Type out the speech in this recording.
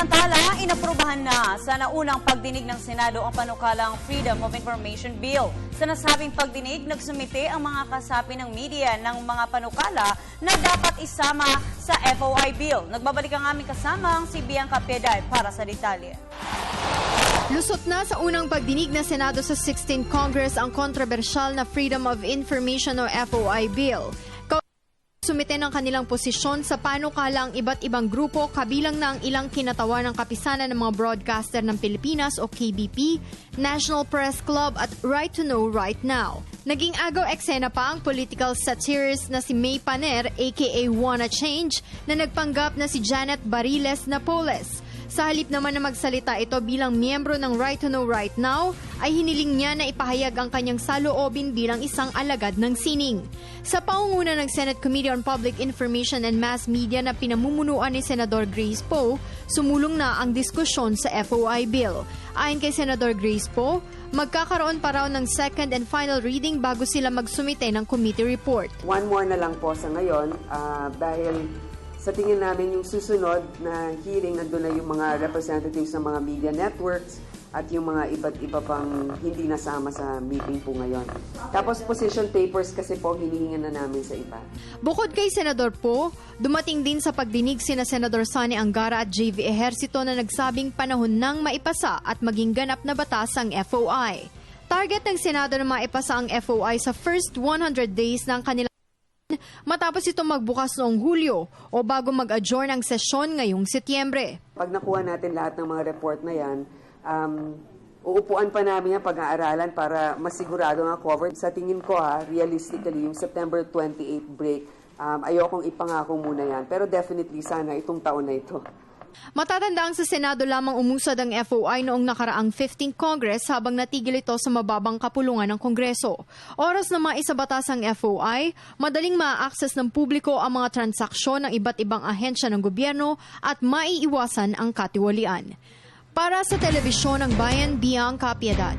Samantala, inaprubahan na sa naunang pagdinig ng Senado ang panukalang Freedom of Information Bill. Sa nasabing pagdinig, nagsumite ang mga kasapi ng media ng mga panukala na dapat isama sa FOI Bill. Nagbabalik ang aming kasamang si Bianca Pieday para sa detalye. Lusot na sa unang pagdinig ng Senado sa 16th Congress ang kontrobersyal na Freedom of Information o FOI Bill. Sumite ng kanilang posisyon sa panukala ang iba't ibang grupo kabilang na ang ilang kinatawan ng kapisanan ng mga broadcaster ng Pilipinas o KBP, National Press Club at Right to Know Right Now. Naging agaw eksena pa ang political satirist na si May Paner aka Wanna Change na nagpanggap na si Janet Bariles Napoles. Sa halip naman na magsalita ito bilang miyembro ng Right to Know Right Now, ay hiniling niya na ipahayag ang kanyang saloobin bilang isang alagad ng sining. Sa pangunguna ng Senate Committee on Public Information and Mass Media na pinamumunuan ni Senador Grace Poe, sumulong na ang diskusyon sa FOI Bill. Ayon kay Senador Grace Poe, magkakaroon pa raw ng second and final reading bago sila magsumite ng committee report. One more na lang po sa ngayon dahil sa tingin namin yung susunod na hearing, nandun na yung mga representatives ng mga media networks at yung mga iba't iba pang hindi nasama sa meeting po ngayon. Tapos position papers kasi po hinihingan na namin sa iba. Bukod kay Senador Poe, dumating din sa pagdinig sina Senador Sani Angara at JV Ejercito na nagsabing panahon nang maipasa at maging ganap na batas ang FOI. Target ng Senado na maipasa ang FOI sa first 100 days ng kanilang matapos ito magbukas noong Hulyo o bago mag-adjourn ang sesyon ngayong Setyembre. Pag nakuha natin lahat ng mga report na yan, uupuan pa namin yung pag-aaralan para masigurado nga covered. Sa tingin ko realistically, yung September 28 break, ayokong ipangako muna yan. Pero definitely sana itong taon na ito. Matatandaan sa Senado lamang umusad ang FOI noong nakaraang 15th Congress habang natigil ito sa mababang kapulungan ng Kongreso. Oras na maisabatas ang FOI, madaling ma-access ng publiko ang mga transaksyon ng iba't ibang ahensya ng gobyerno at maiiwasan ang katiwalian. Para sa Telebisyon ng Bayan, Bianca Piedad.